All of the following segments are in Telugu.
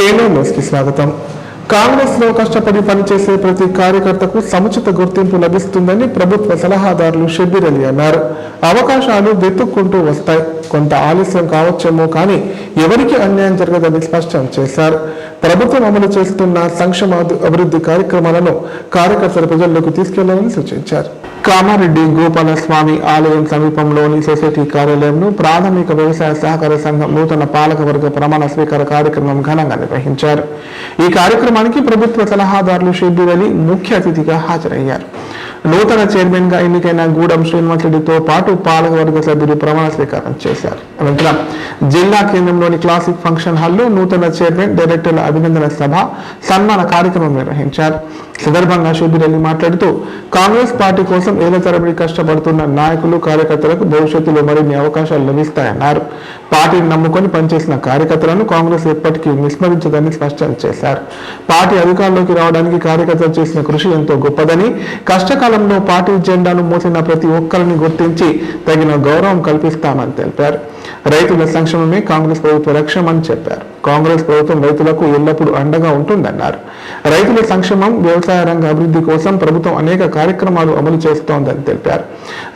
కేంద్ర న్యూస్కి స్వాగతం. కాంగ్రెస్ లో కష్టపడి పనిచేసే ప్రతి కార్యకర్తకు సముచిత గుర్తింపు లభిస్తుందని ప్రభుత్వ సలహాదారులు షబ్బీర్ అలీ అన్నారు. అవకాశాలు వెతుక్కుంటూ వస్తాయి, కొంత ఆలస్యం కావచ్చేమో కానీ ఎవరికి అన్యాయం జరగదని స్పష్టం చేశారు. ప్రభుత్వం అమలు చేస్తున్న సంక్షేమ అభివృద్ధి కార్యక్రమాలను కార్యకర్తల ప్రజల్లోకి తీసుకెళ్లాలని సూచించారు. కామారెడ్డి గోపాలస్వామి ఆలయం సమీపంలోని సొసైటీ కార్యాలయంలో ప్రాథమిక వ్యవసాయ సహకార సంఘం నూతన పాలకవర్గ ప్రమాణ స్వీకార కార్యక్రమం ఘనంగా నిర్వహించారు. ఈ కార్యక్రమానికి ప్రభుత్వ సలహాదారులు షబ్బీర్ అలీ ముఖ్య అతిథిగా హాజరయ్యారు. నూతన చైర్మన్ గా ఎన్నికైన గూడెం శ్రీనివాసరెడ్డితో పాటు పాలకవర్గ సభ్యులు ప్రమాణ స్వీకారం చేశారు. అనంతరం జిల్లా కేంద్రంలోని క్లాసిక్ ఫంక్షన్ హాల్లో నూతన చైర్మన్ డైరెక్టర్ల అభినందన సభ సన్మాన కార్యక్రమం నిర్వహించారు. సందర్భంగా షబ్బీర్ అలీ మాట్లాడుతూ కాంగ్రెస్ పార్టీ కోసం ఏళ్ల తరబడి కష్టపడుతున్న నాయకులు కార్యకర్తలకు భవిష్యత్తులో మరిన్ని అవకాశాలు లభిస్తాయన్నారు. పార్టీని నమ్ముకొని పనిచేసిన కార్యకర్తలను కాంగ్రెస్ ఎప్పటికీ విస్మరించదని స్పష్టం చేశారు. పార్టీ అధికారంలోకి రావడానికి కార్యకర్తలు చేసిన కృషి ఎంతో గొప్పదని, కష్టకాలంలో పార్టీ జెండాను మోసిన ప్రతి ఒక్కరిని గుర్తించి తగిన గౌరవం కల్పిస్తామని తెలిపారు. రైతుల సంక్షేమమే కాంగ్రెస్ ప్రభుత్వ లక్ష్యమని చెప్పారు. కాంగ్రెస్ ప్రభుత్వం రైతులకు ఎల్లప్పుడూ అండగా ఉంటుందన్నారు. రైతుల సంక్షేమం, వ్యవసాయ రంగ అభివృద్ధి కోసం ప్రభుత్వం అనేక కార్యక్రమాలు అమలు చేస్తోందని తెలిపారు.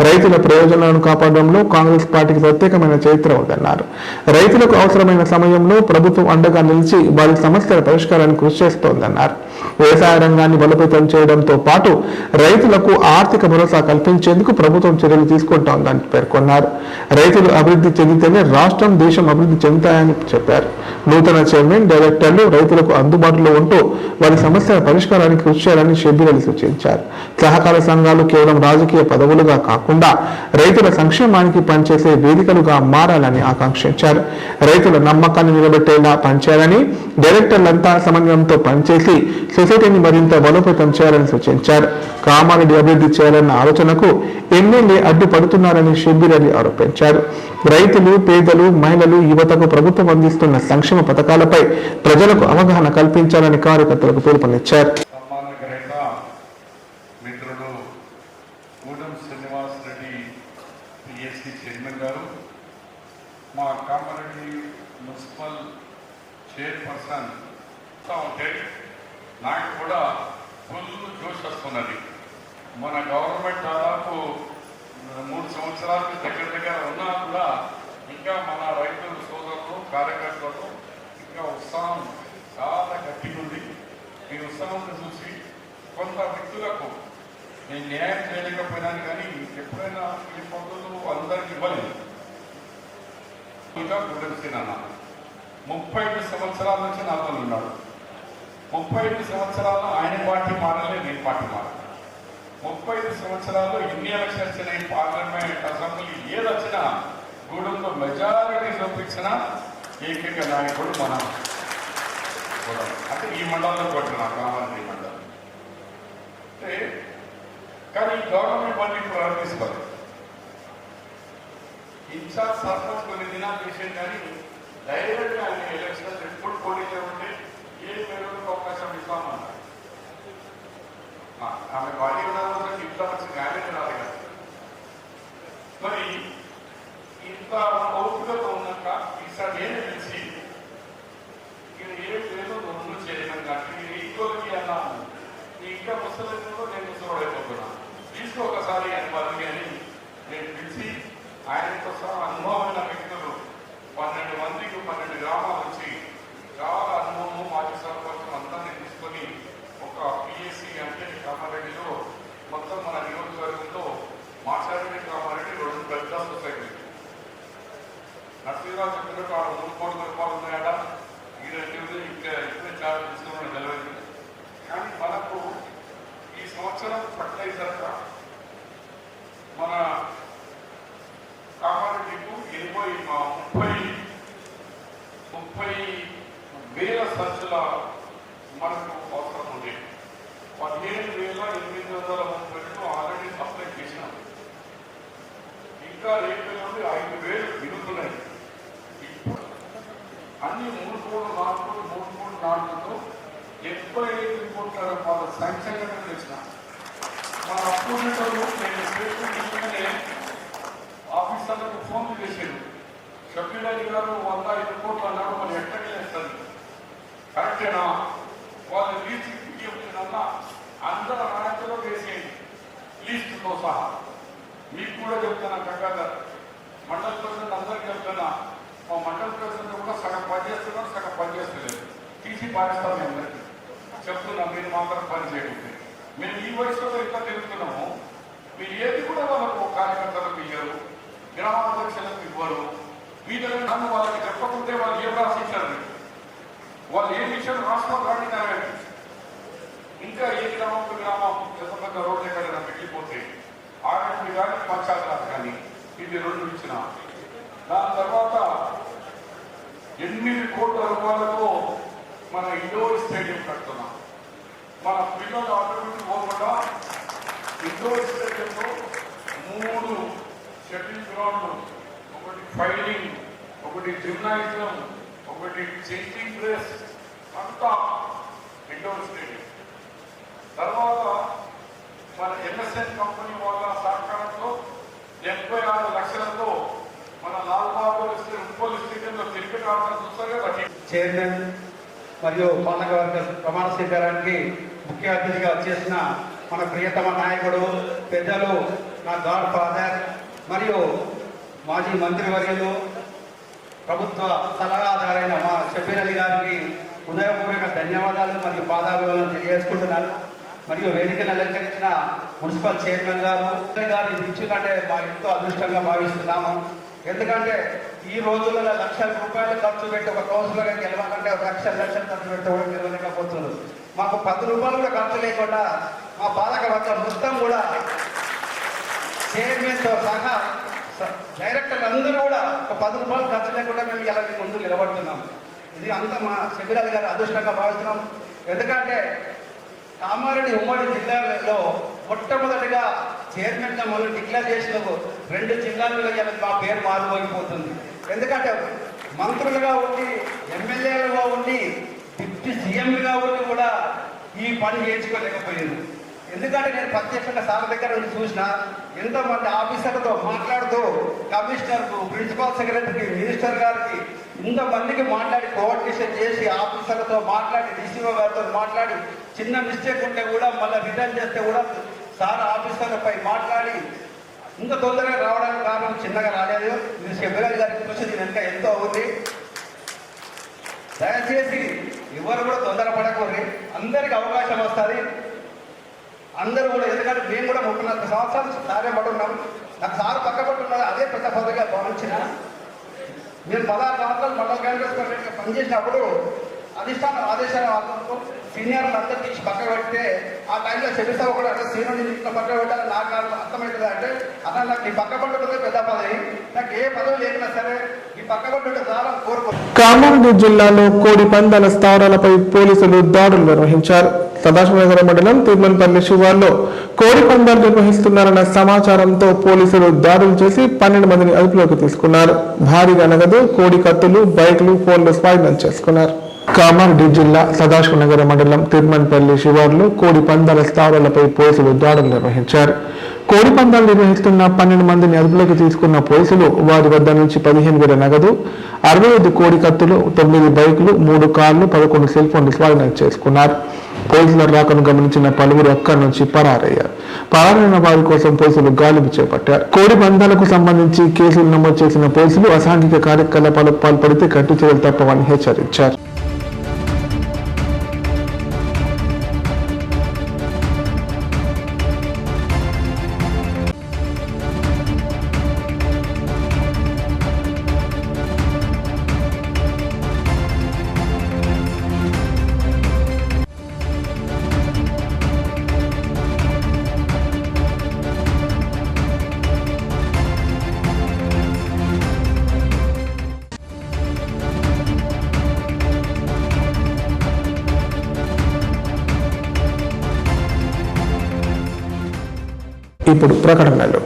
రైతుల ప్రయోజనాలను కాపాడడంలో కాంగ్రెస్ పార్టీకి ప్రత్యేకమైన చరిత్ర ఉందన్నారు. రైతులకు అవసరమైన సమయంలో ప్రభుత్వం అండగా నిలిచి వారి సమస్యల పరిష్కారానికి కృషి చేస్తోందన్నారు. వ్యవసాయ రంగాన్ని బలోపేతం చేయడంతో పాటు రైతులకు ఆర్థిక భరోసా కల్పించేందుకు ప్రభుత్వం చర్యలు తీసుకుంటోందని పేర్కొన్నారు. రైతులు అభివృద్ధి చెందితేనే రాష్ట్రం, దేశం అభివృద్ధి చెందుతాయని చెప్పారు. నూతన చైర్మన్, డైరెక్టర్లు రైతులకు అందుబాటులో ఉంటూ వారి సమస్యల పరిష్కారానికి కృషి చేయాలని షబ్బీర్ అలీ సూచించారు. సహకార సంఘాలు కేవలం రాజకీయ పదవులుగా కాకుండా రైతుల సంక్షేమానికి పనిచేసే వేదికలుగా మారాలని ఆకాంక్షించారు. రైతుల నమ్మకాన్ని నిలబెట్టేలా పనిచేయాలని, డైరెక్టర్లంతా సమన్వయంతో పనిచేసి సొసైటీని మరింత బలోపేతం చేయాలని సూచించారు. కామారెడ్డి అభివృద్ధి చేయాలన్న ఆలోచనకు ఎమ్మెల్యే అడ్డుపడుతున్నారని షబ్బీర్ అలీ ఆరోపించారు. రైతులు, పేదలు, మహిళలు, యువతకు ప్రభుత్వం అందిస్తున్న సంక్షేమ పథకాలపై ప్రజలకు అవగాహన కల్పించాలని కార్యకర్తలకు పిలుపునిచ్చారు. మా కామారెడ్డి మున్సిపల్ చైర్పర్సన్ ఉంటే నాకు కూడా ఫుల్ జోష్ వస్తున్నది. మన గవర్నమెంట్ దాదాపు 3 సంవత్సరాలకు దగ్గర ఉన్నా కూడా ఇంకా మన రైతుల సోదరులు, కార్యకర్తలు ఇంకా ఉత్సాహం చాలా గట్టిగా ఉంది. ఈ ఉత్సాహం చూసి కొంత వ్యక్తులకు నేను న్యాయం చేయలేకపోయినాను, కానీ ఎప్పుడైనా ఈ పనులు అందరికి ఇవ్వలేదు. ఇంకా గుర్తించిన 35 సంవత్సరాల నుంచి నాతో ఉన్నాడు. 35 సంవత్సరాల్లో ఆయన పార్టీ మారలే, నేను పార్టీ మారాలి. 35 సంవత్సరాల్లో ఎన్ని ఎలక్షన్స్ అయినాయి, పార్లమెంట్, అసెంబ్లీ ఏది వచ్చినా గూడెంలో మెజారిటీ చూపించిన ఏకైక నాయకుడు మన గూడెం. అంటే ఈ మండలంలో కొట్టిన కామారెడ్డి మండలం. అంటే కానీ గవర్నమెంట్ మళ్ళీ ప్రారంభిస్తారు. ఇన్ఛార్జ్ సర్పంచ్ కొన్ని దినాలు చేసేది, కానీ డైరెక్ట్గా ఆయన ఎలక్షన్ ఎప్పుడు పోటీ చేయకుంటే ఏ పేరుకు అవకాశం ఇస్తామన్నారు. ఆమె భార్య ఉన్న ఇంట్లో వచ్చి గాలి రాదు కదా. మరి ఇంత ఓపికతో ఉన్నాక ఈసారి నేను పిలిచి ఇక్కడ ఏం లేదు, రెండు చేయడం కానీ ఈక్వల్కి అన్నాను. నీ ఇంకా ముసలిలో నేను ముసలిపోతున్నాను, తీసుకో ఒకసారి అని వాళ్ళని అని నేను పిలిచి ఆయనతో సహా అనుభవమైన వ్యక్తులు 12 మందికి 12 గ్రామాల నుంచి చాలా అనుభవము, మాజీ సర్పంచ్ అందరినీ తీసుకొని ఒక పిఎస్సి అంటే కామారెడ్డిలో మొత్తం మన నియోజకవర్గంలో మాట్లాడే కామారెడ్డి 2 పెద్ద సొసైటీ. నర్సీరావు చెప్పినట్టు ఆడ 3 కోట్ల రూపాయలు ఉన్నాయట. ఇంకా ఇప్పుడే చాలా తీసుకున్న నిలబడింది. కానీ మనకు ఈ సంవత్సరం ఫర్టిలైజర్ మన కామారెడ్డికు 30,000 సంచుల మనకు అవసరం ఉంది. 17,832 ఆల్రెడీ సప్లై చేసినాం. ఇంకా రేపు నుండి 5,000 మిగులుతున్నాయి. ఇప్పుడు అన్ని 3 కోట్లు 4 కోట్లు 3 కోట్లు 4తో 75 కోట్ల రూపాయల సంఖ్యగా తెచ్చిన మన అప్పుడు ఆఫీసర్లకు ఫోన్లు చేశారు. షబ్బీర్ అలీ గారు 105 కోట్లు అన్నాడు, మరి ఎక్కడికి వేస్తారు? కరెక్టేనా? వాళ్ళు లీస్ట్ ఇవ్వకుండా అందరూ నాయకులు వేసేయండి లీస్టుతో సహా. మీకు కూడా చెప్తున్నా గంగాధర్, మండల ప్రెసిడెంట్ అందరికీ చెప్తున్నా, మా మండల ప్రెసిడెంట్ కూడా సగం పనిచేస్తున్నాడు, సగం పనిచేస్తలేదు. తీసి పాటిస్తాం మీ అందరికీ చెప్తున్నా. మీరు మాత్రం పని చేయండి. మేము ఈ వయసులో ఇంకా తిరుగుతున్నాము. మీరు ఏది కూడా వాళ్ళకు కార్యకర్తలకు ఇవ్వరు, గ్రామాధ్యక్షులకు ఇవ్వరు. వీటిలో నన్ను వాళ్ళకి చెప్పకుంటే వాళ్ళు ఏం రాసిచ్చారు, వాళ్ళు ఏం ఇచ్చారు రాష్ట్రం రాడినారు. ఇంకా ఏ గ్రామంలో గ్రామం ఎంత పెద్ద రోడ్లు ఎక్కడైనా మిగిలిపోతే ఆర్ఎంపీ కానీ పంచాయతీరాజ్ కానీ ఇది 2 ఇచ్చిన. దాని తర్వాత 8 కోట్ల రూపాయలతో మన ఇండోర్ స్టేడియం కడుతున్నాం. మన పిల్లలు ఆటోమేటిక్ పోకుండా ఇండోర్ స్టేడియంలో 3 షటిల్ గ్రౌండ్లు, ఒకటి ఫైలింగ్, ఒకటి జిమ్నాజియం, ఒకటి చేంజింగ్ ప్లేస్, అంతా ఇండోర్ స్టేడియం. తర్వాత మన ఎంఎస్ఎన్ కంపెనీ వాళ్ళ సహకారంతో 76 లక్షలతో మన లాల్బాబు ఉప్పల్ స్టేడియంలో క్రికెట్ ఆడడం చూస్తారు కదా. చైర్మన్ మరియు పాలకవర్గ ప్రమాణ స్వీకారానికి ముఖ్య అతిథిగా వచ్చేసిన మన ప్రియతమ నాయకుడు, పెద్దలు, నా గాడ్ ఫాదర్ మరియు మాజీ మంత్రివర్యులు, ప్రభుత్వ సలహాదారైన మా షబ్బీర్ అలీ గారికి హృదయపూర్వక ధన్యవాదాలు మరియు పాదాభివందనం తెలియజేసుకుంటున్నాను. మరియు వేదికను అలంకరించిన మున్సిపల్ చైర్మన్ గారు ఇచ్చి కంటే మా ఎంతో అదృష్టంగా భావిస్తున్నాము. ఎందుకంటే ఈ రోజులలో లక్షల రూపాయలు ఖర్చు పెట్టి ఒక కౌన్సిలర్గా గెలవాలంటే ఒక లక్షలు ఖర్చు పెట్టి కూడా గెలవలేకపోతున్నారు. మాకు 10 రూపాయలు కూడా ఖర్చు లేకుండా మా పాలక వర్గం మొత్తం కూడా చైర్మన్తో సహా డైరెక్టర్లు అందరూ కూడా ఒక 10 రూపాయలు ఖర్చు లేకుండా మేము ఇలా ముందు నిలబడుతున్నాం. ఇది అంతా మా షబ్బీర్ అలీ గారు అదృష్టంగా భావిస్తున్నాం. ఎందుకంటే కామారెడ్డి ఉమ్మడి జిల్లాలో మొట్టమొదటిగా చైర్మన్గా మనం డిక్లేర్ చేసిన 2 జిల్లాలలో మా పేరు మారిపోయిపోతుంది. ఎందుకంటే మంత్రులుగా ఉండి, ఎమ్మెల్యేలుగా ఉండి, డిప్యూటీ సీఎంగా ఉండి కూడా ఈ పని చేయించుకోలేకపోయింది. ఎందుకంటే నేను ప్రత్యక్షంగా సార్ దగ్గర నుంచి చూసిన ఎంతోమంది ఆఫీసర్లతో మాట్లాడుతూ కమిషనర్కు, ప్రిన్సిపల్ సెక్రటరీకి, మినిస్టర్ గారికి ఇంతమందికి మాట్లాడి కోఆర్డినేషన్ చేసి ఆఫీసర్లతో మాట్లాడి డీసీఓ గారితో మాట్లాడి చిన్న మిస్టేక్ ఉంటే కూడా మళ్ళీ రిటర్న్ చేస్తే కూడా సార్ ఆఫీసర్లపై మాట్లాడి ఇంత తొందరగా రావడానికి కారణం చిన్నగా రాలేదు. ఇది షబ్బీర్ అలీ గారికి కృషి వెనుక ఎంతో ఉంది. దయచేసి ఎవరు కూడా తొందరపడకూడదు, అందరికి అవకాశం వస్తుంది. అందరూ కూడా, ఎందుకంటే మేము కూడా 34 సంవత్సరాలు సారే పడున్నాం. నాకు సార్ పక్కపట్టున్నది అదే పెద్ద పదవిగా భావించిన. నేను 16 సంవత్సరాలు మండల కాంగ్రెస్ కమిటీగా పనిచేసినప్పుడు అధిష్టానం ఆదేశాలు సీనియర్లు అందరూ తీసి పక్క పెడితే ఆ టైంలో చెబిస్తా కూడా అంటే సీనియర్ ఇట్లా పక్క పెట్టాలి నాకు అర్థమవుతుంది. అంటే అలా నాకు ఈ పక్క పట్టుకుంటే పెద్ద పదవి, నాకు ఏ పదవి లేకున్నా సరే ఈ పక్క పట్టుంటే చాలా కోరుకుంటున్నాను. కామారెడ్డి జిల్లాలో కోడి పందాల స్థావరాలపై పోలీసులు దాడులు నిర్వహించారు. సదాశివనగరం మండలం తిరుమలపల్లి శివార్లో కోడి పందాలు నిర్వహిస్తున్నారన్న సమాచారంతో పోలీసులు దాడులు చేసి 12 మందిని అదుపులోకి తీసుకున్నారు. భారీగా నగదు, కోడి కత్తులు, బైకులు, ఫోన్లు స్వాధీనం చేసుకున్నారు. కామారెడ్డి జిల్లా సదాశివనగరం మండలం తిరుమలపల్లి శివార్లో కోడి పందాల స్థావరాలపై పోలీసులు దాడులు నిర్వహించారు. కోడి పందాలు నిర్వహిస్తున్న 12 మందిని అదుపులోకి తీసుకున్న పోలీసులు వారి వద్ద నుంచి 15,000 నగదు, 65 కోడి కత్తులు, 9 బైకులు, 3 కార్లు, 11 సెల్ ఫోన్లు స్వాధీనం చేసుకున్నారు. పోలీసుల రాకను గమనించిన పలువురు అక్కడి నుంచి పరారయ్యారు. పరారైన వారి కోసం పోలీసులు గాలింపు చేపట్టారు. కోడి పందాలకు సంబంధించి కేసులు నమోదు చేసిన పోలీసులు అసాంఘిక కార్యకలాపాలకు పాల్పడితే కఠిన చర్యలు తప్పవని హెచ్చరించారు. ఇప్పుడు ప్రకటనలు.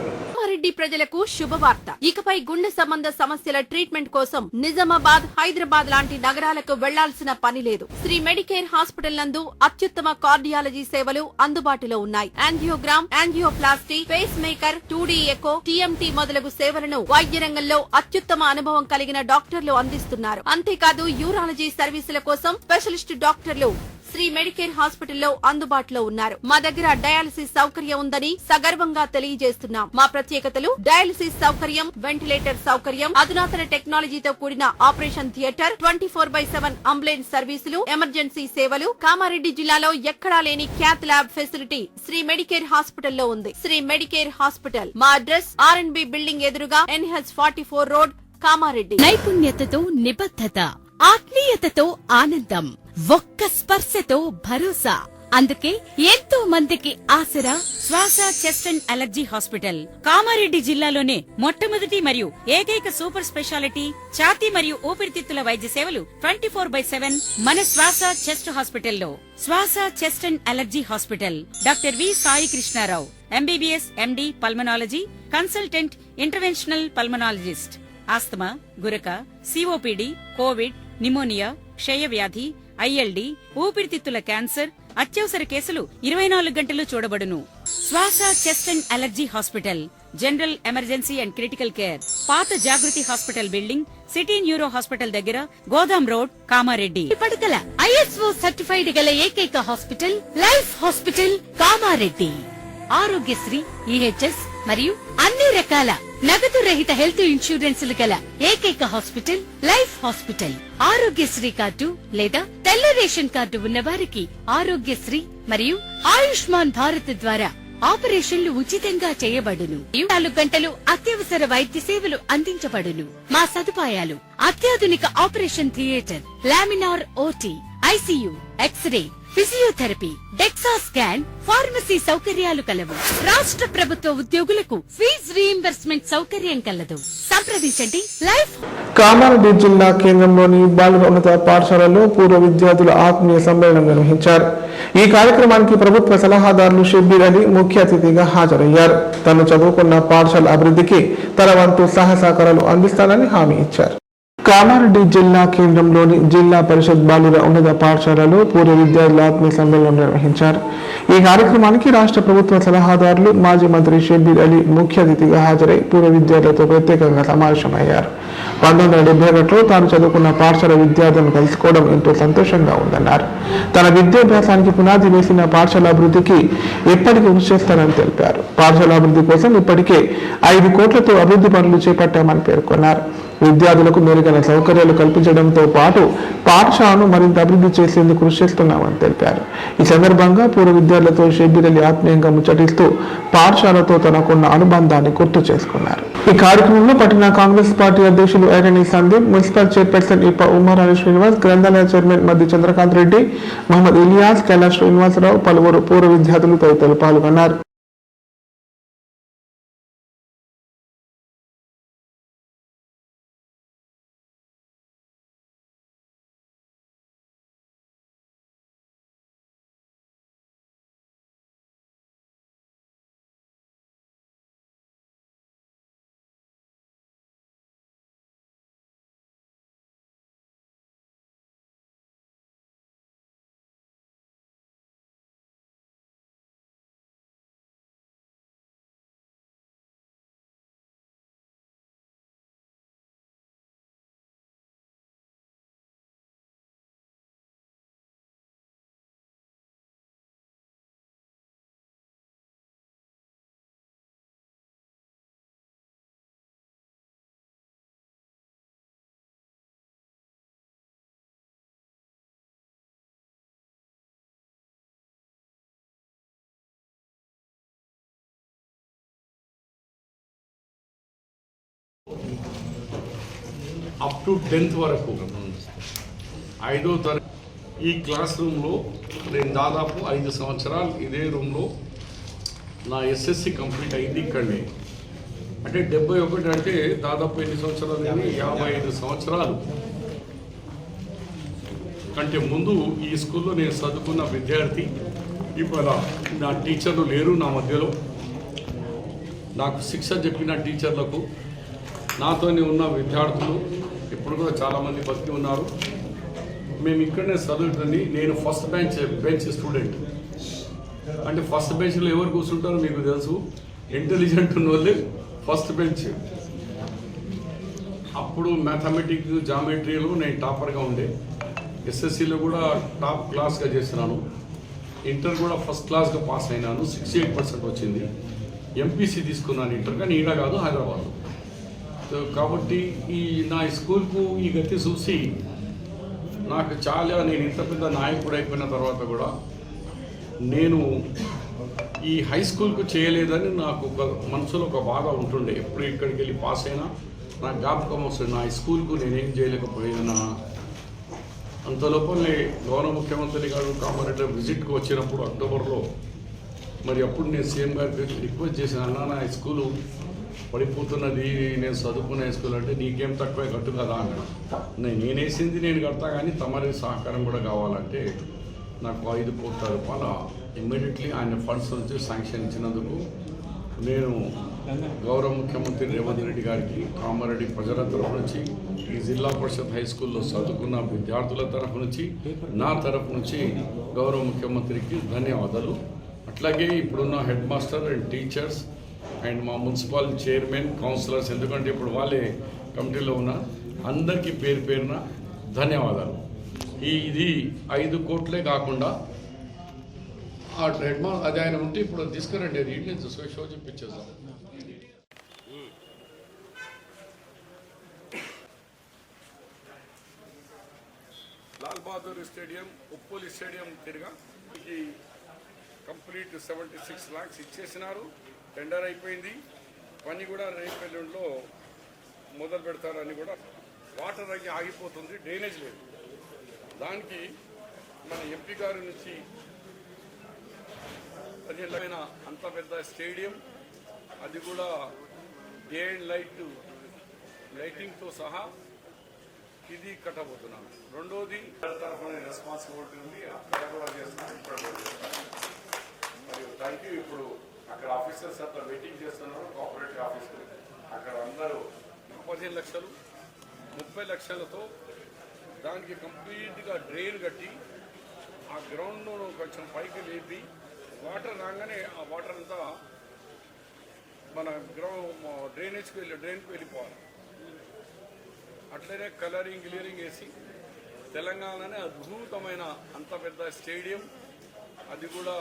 కామారెడ్డి ప్రజలకు శుభవార్త. ఇకపై గుండె సంబంధ సమస్యల ట్రీట్మెంట్ కోసం నిజామాబాద్, హైదరాబాద్ లాంటి నగరాలకు వెళ్లాల్సిన పని లేదు. శ్రీ మెడికేర్ హాస్పిటల్ నందు అత్యుత్తమ కార్డియాలజీ సేవలు అందుబాటులో ఉన్నాయి. Angiogram, angioplasty, pacemaker, 2D echo, TMT మొదలగు సేవలను వైద్య రంగంలో అత్యుత్తమ అనుభవం కలిగిన డాక్టర్లు అందిస్తున్నారు. అంతేకాదు యూరాలజీ సర్వీసుల కోసం స్పెషలిస్ట్ డాక్టర్లు శ్రీ మెడికేర్ హాస్పిటల్లో అందుబాటులో ఉన్నారు. మా దగ్గర డయాలసిస్ సౌకర్యం ఉందని సగర్వంగా తెలియజేస్తున్నాం. మా ప్రత్యేకతలు: డయాలసిస్ సౌకర్యం, వెంటిలేటర్ సౌకర్యం, అధునాతన టెక్నాలజీతో కూడిన ఆపరేషన్ థియేటర్, 24/7 అంబులెన్స్ సర్వీసులు, ఎమర్జెన్సీ సేవలు. కామారెడ్డి జిల్లాలో ఎక్కడా లేని cath lab facility Shri Medicare హాస్పిటల్లో ఉంది. శ్రీ మెడికేర్ హాస్పిటల్ మా అడ్రస్ R&B బిల్డింగ్ ఎదురుగా NH44 రోడ్, కామారెడ్డి. నైపుణ్యతతో నిబద్ధత, ఆత్మీయతతో ఆనందం, ఒక్క స్పర్శతో భరోసా. అందుకే ఎంతో మందికి ఆసరా శ్వాస, chest and allergy hospital. Kamareddy జిల్లాలోనే మొట్టమొదటి మరియు ఏకైక సూపర్ స్పెషాలిటీ ఛాతీ మరియు ఊపిరితిత్తుల వైద్య సేవలు 24/7 మన శ్వాస చెస్ట్ హాస్పిటల్లో. Swasa, chest and allergy hospital. Doctor V Sai Krishnarao, MBBS, MD, pulmonology, consultant, interventional pulmonologist. Asthma, గురక, COPD, కోవిడ్, నిమోనియా, క్షయవ్యాధి, ILD, ఊపిరితిత్తుల క్యాన్సర్, అత్యవసర కేసులు 24 గంటలు చూడబడును. Swasa, chest and allergy hospital. General, emergency and critical care. పాత Jagruthi hospital building, city neuro hospital దగ్గర, గోదాం రోడ్, కామారెడ్డి. పడకల ISO సర్టిఫైడ్ గల ఏకైక hospital life hospital Kamareddy. Aarogyasri, EHS మరియు అన్ని రకాల నగదు రహిత హెల్త్ ఇన్సూరెన్సులు గల ఏకైక hospital life hospital. Aarogyasri card లేదా తెల్ల రేషన్ కార్డు ఉన్న వారికి ఆరోగ్యశ్రీ మరియు ఆయుష్మాన్ భారత్ ద్వారా ఆపరేషన్లు ఉచితంగా చేయబడును. 24 గంటలు అత్యవసర వైద్య సేవలు అందించబడును. మా సదుపాయాలు: అత్యాధునిక operation theatre, laminar OT, ICU, X-ray, physiotherapy, DEXA scan, pharmacy సౌకర్యాలు కలవు. రాష్ట్ర ప్రభుత్వ ఉద్యోగులకు ఫీజు రీయింబర్స్మెంట్ సౌకర్యం కలదు. సంప్రదించండి. లైఫ్. కామారెడ్డి జిల్లా కేంద్రంలోని బాలుర ఉన్నత పాఠశాలలో పూర్వ విద్యార్థుల ఆత్మీయ సమ్మేళనం నిర్వహించారు. ఈ కార్యక్రమానికి ప్రభుత్వ సలహాదారులు షబ్బీర్ అలీ ముఖ్య అతిథిగా హాజరయ్యారు. తను చదువుకున్న పాఠశాల అభివృద్ధికి తన వంతు సహకారాలు అందిస్తానని హామీ ఇచ్చారు. కామారెడ్డి జిల్లా కేంద్రంలోని జిల్లా పరిషత్ బాలుర ఉన్నత పాఠశాలలో పూర్వ విద్యార్థుల ఆత్మీయ సమ్మేళనం నిర్వహించారు. ఈ కార్యక్రమానికి రాష్ట్ర ప్రభుత్వ సలహాదారులు మాజీ మంత్రి షబ్బీర్ అలీ ముఖ్య అతిథిగా హాజరై పూర్వ విద్యార్థులతో ప్రత్యేకంగా సమావేశమయ్యారు. 1971లో తాను చదువుకున్న పాఠశాల విద్యార్థులను కలుసుకోవడం ఎంతో సంతోషంగా ఉందన్నారు. తన విద్యాభ్యాసానికి పునాది వేసిన పాఠశాల అభివృద్ధికి ఎప్పటికీ కృషి చేస్తానని తెలిపారు. పాఠశాల అభివృద్ధి కోసం ఇప్పటికే 5 కోట్లతో అభివృద్ధి పనులు చేపట్టామని పేర్కొన్నారు. విద్యార్థులకు మెరుగైన సౌకర్యాలు కల్పించడంతో పాటు పాఠశాలను మరింత అభివృద్ధి చేసేందుకు కృషి చేస్తున్నామని తెలిపారు. ఈ సందర్భంగా పూర్వ విద్యార్థులతో షబ్బీర్ అలీ ఆత్మీయంగా ముచ్చటిస్తూ పాఠశాలతో తనకున్న అనుబంధాన్ని గుర్తు చేసుకున్నారు. ఈ కార్యక్రమంలో పట్టణ కాంగ్రెస్ పార్టీ అధ్యక్షులు ఐరణి సందీప్, మున్సిపల్ చైర్పర్సన్ ఇప్ప ఉమారాణి శ్రీనివాస్, గ్రంథాలయ చైర్మన్ మద్ది చంద్రకాంత్ రెడ్డి, మహమ్మద్ ఇలియాస్, కైలాష్ శ్రీనివాసరావు, పలువురు పూర్వ విద్యార్థులు తదితరులు పాల్గొన్నారు. అప్ టు 10th వరకు 5వ తరగతి ఈ క్లాస్ రూమ్లో నేను దాదాపు 5 సంవత్సరాలు ఇదే రూమ్లో నా SSC కంప్లీట్ అయింది ఇక్కడనే. అంటే 71 అంటే దాదాపు ఎన్ని సంవత్సరాలు? 55 సంవత్సరాలు కంటే ముందు ఈ స్కూల్లో నేను చదువుకున్న విద్యార్థి. ఇప్పుడు నా టీచర్లు లేరు నా మధ్యలో. నాకు శిక్ష చెప్పిన టీచర్లకు, నాతోని ఉన్న విద్యార్థులు ఇప్పుడు కూడా చాలామంది బతికి ఉన్నారు. మేము ఇక్కడనే చదువుతుంది. నేను ఫస్ట్ బెంచ్ స్టూడెంట్. అంటే ఫస్ట్ బెంచ్లో ఎవరు కూర్చుంటారో మీకు తెలుసు. ఇంటెలిజెంట్ ఉన్న వాళ్ళు ఫస్ట్ బెంచ్. అప్పుడు మ్యాథమెటిక్స్, జామెట్రీలో నేను టాపర్గా ఉండే. ఎస్ఎస్సిలో కూడా టాప్ క్లాస్గా చేసినాను. ఇంటర్ కూడా ఫస్ట్ క్లాస్గా పాస్ అయినాను. 68% వచ్చింది. ఎంపీసీ తీసుకున్నాను ఇంటర్, కానీ ఈడ కాదు, హైదరాబాద్. కాబట్టి నా స్కూల్కు ఈ గతి చూసి నాకు చాలా, నేను ఇంత పెద్ద నాయకుడు అయిపోయిన తర్వాత కూడా నేను ఈ హై స్కూల్కు చేయలేదని నాకు ఒక మనసులో ఒక బాధ ఉంటుండే. ఎప్పుడు ఇక్కడికి వెళ్ళి పాస్ అయినా నాకు జ్ఞాపకం వస్తుంది, నా స్కూల్కు నేనేం చేయలేకపోయినా. అంత లోపలే గౌరవ ముఖ్యమంత్రి గారు కామారెడ్డి విజిట్కి వచ్చినప్పుడు అక్టోబర్లో, మరి అప్పుడు నేను సీఎం గారికి రిక్వెస్ట్ చేసిన, అన్న నా స్కూలు పడిపోతున్నది, నేను చదువుకునే స్కూల్ అంటే నీకేం తక్కువ కట్టు కదా అన్నాడు. నేను వేసింది నేను కడతా, కానీ తమరి సహకారం కూడా కావాలంటే నాకు 5 కోట్ల రూపాయలు ఇమ్మీడియట్లీ ఆయన ఫండ్స్ నుంచి శాంక్షన్ ఇచ్చినందుకు నేను గౌరవ ముఖ్యమంత్రి రేవంత్ రెడ్డి గారికి, కామారెడ్డి ప్రజల తరఫు నుంచి, ఈ జిల్లా పరిషత్ హై స్కూల్లో చదువుకున్న విద్యార్థుల తరఫు నుంచి, నా తరఫు నుంచి గౌరవ ముఖ్యమంత్రికి ధన్యవాదాలు. అట్లాగే ఇప్పుడున్న head master and teachers and మా మున్సిపల్ చైర్మన్, కౌన్సిలర్స్, ఎందుకంటే ఇప్పుడు వాళ్ళే కమిటీలో ఉన్న అందరికీ పేరు పేరున ధన్యవాదాలు. ఇది 5 కోట్లే కాకుండా ఆ హెడ్ మాస్టర్ అది ఆయన ఉంటే ఇప్పుడు తీసుకురండి, అది ఇంటి షో చూపించేద్దాం. లాల్ బహదూర్ స్టేడియం, ఉప్పల్ స్టేడియం తిరిగా కంప్లీట్ 76 lakhs ఇచ్చేసినారు. టెండర్ అయిపోయింది. పని కూడా రేపు ఎల్లుండిలో మొదలు పెడతారని కూడా. వాటర్ అయ్యి ఆగిపోతుంది, డ్రైనేజ్ లేదు. దానికి మన ఎంపీ గారి నుంచి 15 అంత పెద్ద స్టేడియం, అది కూడా డే అండ్ లైటింగ్తో సహా ఇది కట్టబోతున్నాను. రెండోది తరఫున రెస్పాన్సిబిలిటీ ఉంది, అక్కడ కూడా చేస్తున్నాను. మరియు థ్యాంక్ యూ. ఇప్పుడు అక్కడ ఆఫీసర్స్ అట్లా వెయిటింగ్ చేస్తున్నారు, కోఆపరేటివ్ ఆఫీసర్. అక్కడ అందరూ 15 లక్షలు 30 లక్షలతో దానికి కంప్లీట్గా డ్రైన్ కట్టి ఆ గ్రౌండ్ను కొంచెం పైకి లేపి వాటర్ రాగానే ఆ వాటర్ అంతా మన డ్రైన్కి వెళ్ళిపోవాలి. అట్లనే కలరింగ్ వేసి తెలంగాణనే అద్భుతమైన అంత పెద్ద స్టేడియం, అది కూడా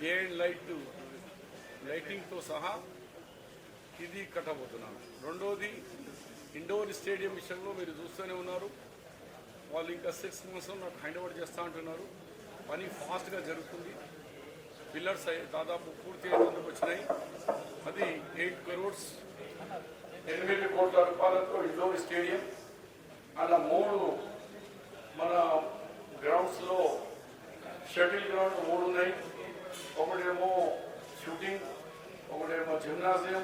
డే అండ్ లైటింగ్తో సహా ఇది కట్టబోతున్నాను. రెండోది ఇండోర్ స్టేడియం విషయంలో మీరు చూస్తూనే ఉన్నారు. వాళ్ళు ఇంకా 6 monthsలో నాకు హ్యాండ్ ఓవర్ చేస్తూ అంటున్నారు. పని ఫాస్ట్గా జరుగుతుంది. పిల్లర్స్ దాదాపు పూర్తి అయ్యేందుకు వచ్చినాయి. అది 8 crores 8 కోట్ల రూపాయలతో ఇండోర్ స్టేడియం. అలా 3 మన గ్రౌండ్స్లో షటిల్ గ్రౌండ్ 3 ఉన్నాయి. ఒకటేమో షూటింగ్, ఒకటేమో జిమ్నాజియం,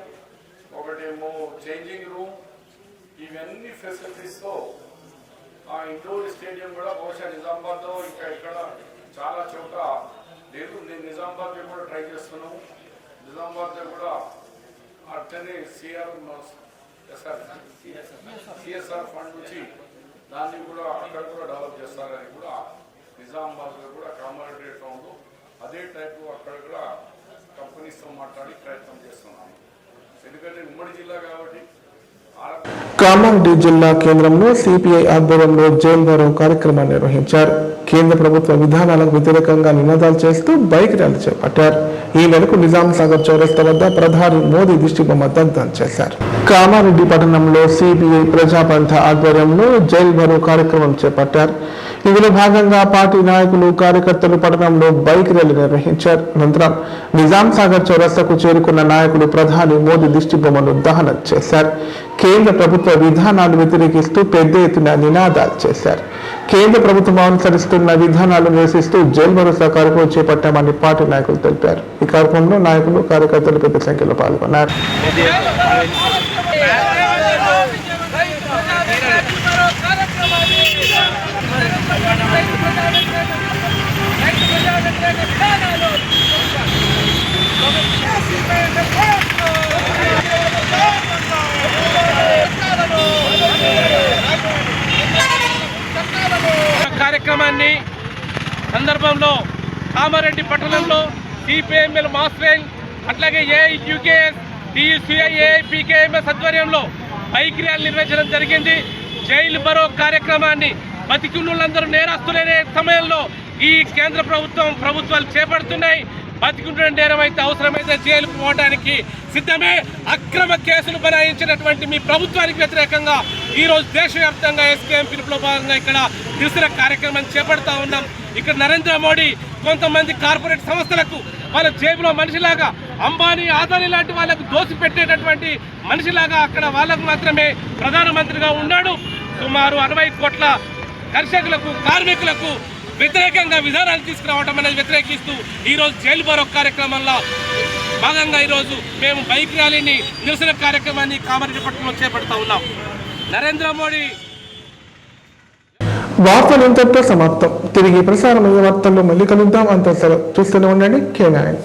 ఒకటేమో చేంజింగ్ రూమ్. ఇవన్నీ ఫెసిలిటీస్తో ఆ ఇండోర్ స్టేడియం కూడా బహుశా నిజామాబాద్లో ఇంకా ఇక్కడ చాలా చోట లేదు. నేను నిజామాబాద్లో కూడా ట్రై చేస్తున్నాము. నిజామాబాద్లో కూడా అట్లనే సిఎస్ఆర్ ఫండ్ నుంచి దాన్ని కూడా అక్కడ కూడా డెవలప్ చేస్తారని కూడా నిజామాబాద్లో కూడా కామారెడ్డి ఎట్లా ఉందో అదే టైపు అక్కడ కూడా కంపెనీస్తో మాట్లాడి ప్రయత్నం చేస్తున్నాము. ఎందుకంటే ఉమ్మడి జిల్లా కాబట్టి. కామారెడ్డి జిల్లా కేంద్రంలో సిపిఐ ఆధ్వర్యంలో జైల్ భరో కార్యక్రమాన్ని నిర్వహించారు. కేంద్ర ప్రభుత్వ విధానాలకు వ్యతిరేకంగా నినాదాలు చేస్తూ బైక్ ర్యాలీ చేపట్టారు. ఈ మేరకు నిజాం సాగర్ చౌరస్తా వద్ద ప్రధాని మోదీ దిష్టిబొమ్మ దగ్ధం చేశారు. కామారెడ్డి పట్టణంలో సిపిఐ ప్రజాపంథ ఆధ్వర్యంలో జైల్ భరో కార్యక్రమం చేపట్టారు. ఇందులో భాగంగా పార్టీ నాయకులు, కార్యకర్తలు పట్టణంలో బైక్ ర్యాలీ నిర్వహించారు. అనంతరం నిజాం సాగర్ చౌరస్తాకు చేరుకున్న నాయకులు ప్రధాని మోదీ దిష్టిబొమ్మను దహనం చేశారు. కేంద్ర ప్రభుత్వ విధానాలు వ్యతిరేకిస్తూ పెద్ద ఎత్తున నినాదాలు చేశారు. కేంద్ర ప్రభుత్వం అనుసరిస్తున్న విధానాలు నిరసిస్తూ జైల్ భరోసా కార్యక్రమం చేపట్టామని పార్టీ నాయకులు తెలిపారు. ఈ కార్యక్రమంలో నాయకులు, కార్యకర్తలు పెద్ద సంఖ్యలో పాల్గొన్నారు. విధానాలు కార్యక్రమాన్ని సందర్భంలో కామారెడ్డి పట్టణంలో సిపిఎంఎల్ మాస్ట్రైన్ అట్లాగే ఏఐయుకేఎస్ టీయూసీఐ ఏఐపీకేఎంఎస్ ఆధ్వర్యంలో బైక్ ర్యాలీ నిర్వహించడం జరిగింది. జైలు బరో కార్యక్రమాన్ని బతికున్నోళ్ళందరూ నేరస్తులనే సమయంలో ఈ కేంద్ర ప్రభుత్వాలు చేపడుతున్నాయి. బతికుంటున్న నేరం అయితే అవసరమైతే జైలుకు పోవడానికి సిద్ధమే. అక్రమ కేసులు బనాయించినటువంటి మీ ప్రభుత్వానికి వ్యతిరేకంగా ఈరోజు దేశవ్యాప్తంగా ఎస్కేఎం పిలుపులో భాగంగా ఇక్కడ నిరసన కార్యక్రమం చేపడతా ఉన్నాం. ఇక్కడ నరేంద్ర మోడీ కొంతమంది కార్పొరేట్ సంస్థలకు వాళ్ళ జేబులో మనిషిలాగా అంబానీ ఆదాని లాంటి వాళ్ళకు దోసి పెట్టేటటువంటి మనిషిలాగా అక్కడ వాళ్ళకు మాత్రమే ప్రధానమంత్రిగా ఉన్నాడు. సుమారు 60 కోట్ల కర్షకులకు కార్మికులకు వ్యతిరేకంగా విధానాలు తీసుకురావడం అనేది వ్యతిరేకిస్తూ ఈరోజు జైలు బరో కార్యక్రమంలో భాగంగా ఈరోజు మేము బైక్ ర్యాలీని నిరసన కార్యక్రమాన్ని కామారెడ్డి పట్టణంలో చేపడతా ఉన్నాం. నరేంద్ర మోడీ వార్తలు ఇంతటితో సమాప్తం. తిరిగి ప్రసారమయ్యే వార్తల్లో మళ్ళీ కలుద్దాం. అంత చూస్తూనే ఉండండి K9.